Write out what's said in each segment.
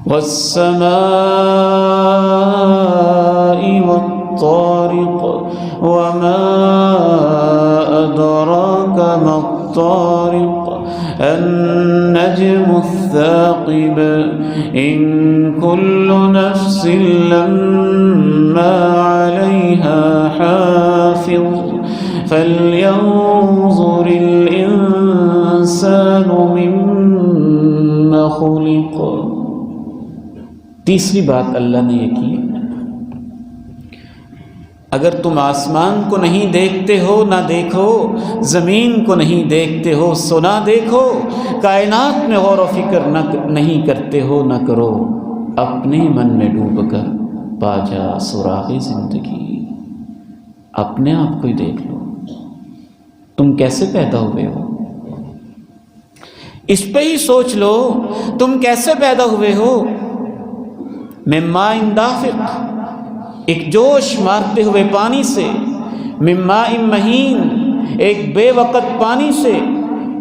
والسماء والطارق وما أدراك ما الطارق النجم الثاقب إن كل نفس لما عليها حافظ فلينظر الإنسان مما خلق۔ تیسری بات اللہ نے یہ کی، اگر تم آسمان کو نہیں دیکھتے ہو نہ دیکھو، زمین کو نہیں دیکھتے ہو سو نہ دیکھو، کائنات میں غور و فکر نہیں کرتے ہو نہ کرو، اپنے من میں ڈوب کر پا جا سراغ زندگی۔ اپنے آپ کو ہی دیکھ لو، تم کیسے پیدا ہوئے ہو، اس پہ ہی سوچ لو تم کیسے پیدا ہوئے ہو۔ من ماء دافق، ایک جوش مارتے ہوئے پانی سے، من ماء مہین، ایک بے وقت پانی سے،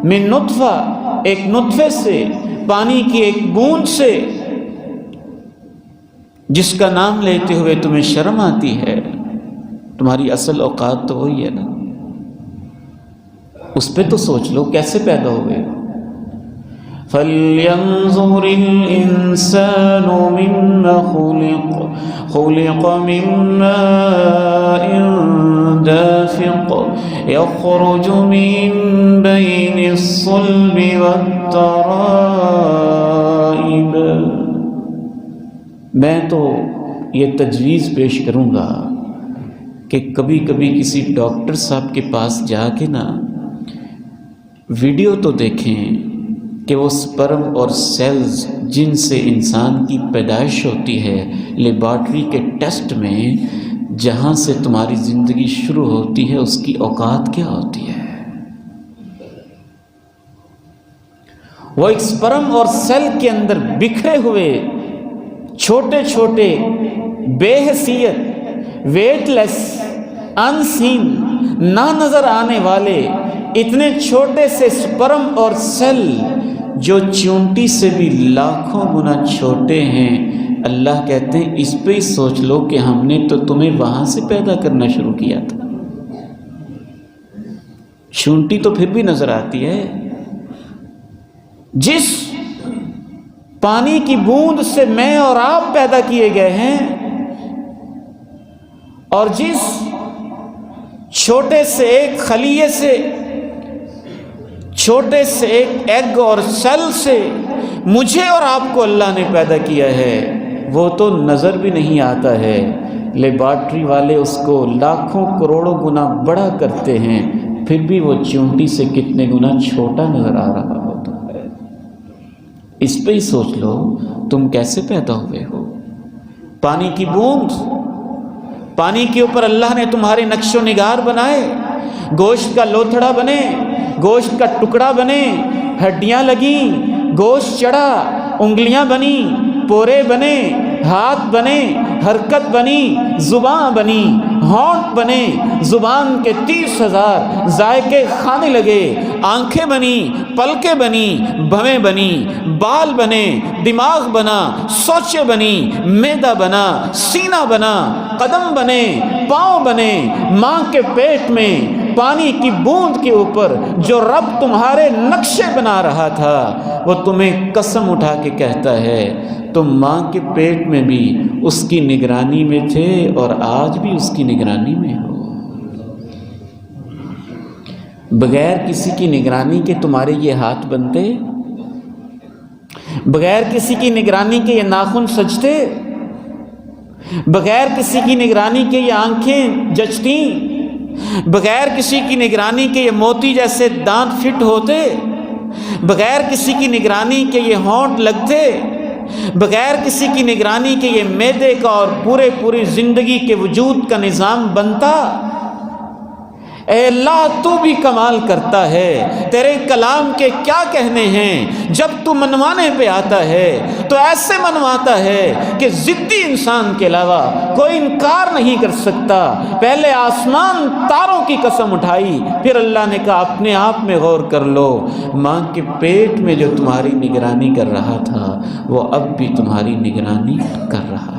من نطفہ، ایک نطفے سے، پانی کی ایک بوند سے، جس کا نام لیتے ہوئے تمہیں شرم آتی ہے۔ تمہاری اصل اوقات تو وہی ہے نا، اس پہ تو سوچ لو کیسے پیدا ہوئے۔ فَلْيَنظُرِ الْإِنسَانُ مِمَّ خُلِقَ خُلِقَ مِن مَّاءٍ دَافِقٍ يَخْرُجُ مِن بَيْنِ الصُّلْبِ وَالتَّرَائِبِ۔ میں تو یہ تجویز پیش کروں گا کہ کبھی کبھی کسی ڈاکٹر صاحب کے پاس جا کے نا ویڈیو تو دیکھیں کہ وہ سپرم اور سیلز جن سے انسان کی پیدائش ہوتی ہے، لیبارٹری کے ٹیسٹ میں جہاں سے تمہاری زندگی شروع ہوتی ہے اس کی اوقات کیا ہوتی ہے۔ وہ ایک سپرم اور سیل کے اندر بکھرے ہوئے چھوٹے چھوٹے بے حیثیت، ویٹ لیس، ان سین، نہ نظر آنے والے اتنے چھوٹے سے سپرم اور سیل جو چونٹی سے بھی لاکھوں گنا چھوٹے ہیں، اللہ کہتے ہیں اس پہ ہی سوچ لو کہ ہم نے تو تمہیں وہاں سے پیدا کرنا شروع کیا تھا۔ چونٹی تو پھر بھی نظر آتی ہے، جس پانی کی بوند سے میں اور آپ پیدا کیے گئے ہیں، اور جس چھوٹے سے ایک خلیے سے، چھوٹے سے ایک ایگ اور سیل سے مجھے اور آپ کو اللہ نے پیدا کیا ہے، وہ تو نظر بھی نہیں آتا ہے۔ لیبارٹری والے اس کو لاکھوں کروڑوں گنا بڑا کرتے ہیں، پھر بھی وہ چونٹی سے کتنے گنا چھوٹا نظر آ رہا ہوتا ہے۔ اس پہ ہی سوچ لو تم کیسے پیدا ہوئے ہو۔ پانی کی بوند، پانی کے اوپر اللہ نے تمہارے نقش و نگار بنائے، گوشت کا لوتھڑا بنے، گوشت کا ٹکڑا بنے، ہڈیاں لگیں، گوشت چڑھا، انگلیاں بنی، پورے بنے، ہاتھ بنے، حرکت بنی، زبان بنی، ہونٹ بنے، زبان کے 30,000 ذائقے کھانے لگے، آنکھیں بنی، پلکیں بنی، بھویں بنی، بال بنے، دماغ بنا، سوچیں بنی، معدہ بنا، سینہ بنا، قدم بنے، پاؤں بنے۔ ماں کے پیٹ میں پانی کی بوند کے اوپر جو رب تمہارے نقشے بنا رہا تھا، وہ تمہیں قسم اٹھا کے کہتا ہے تم ماں کے پیٹ میں بھی اس کی نگرانی میں تھے اور آج بھی اس کی نگرانی میں ہو۔ بغیر کسی کی نگرانی کے تمہارے یہ ہاتھ بنتے، بغیر کسی کی نگرانی کے یہ ناخن سجتے، بغیر کسی کی نگرانی کے یہ آنکھیں جچتی، بغیر کسی کی نگرانی کے یہ موتی جیسے دانت فٹ ہوتے، بغیر کسی کی نگرانی کے یہ ہونٹ لگتے، بغیر کسی کی نگرانی کے یہ معدے کا اور پوری زندگی کے وجود کا نظام بنتا۔ اے اللہ تو بھی کمال کرتا ہے، تیرے کلام کے کیا کہنے ہیں، جب تو منوانے پہ آتا ہے تو ایسے منواتا ہے کہ ضدی انسان کے علاوہ کوئی انکار نہیں کر سکتا۔ پہلے آسمان تاروں کی قسم اٹھائی، پھر اللہ نے کہا اپنے آپ میں غور کر لو، ماں کے پیٹ میں جو تمہاری نگرانی کر رہا تھا وہ اب بھی تمہاری نگرانی کر رہا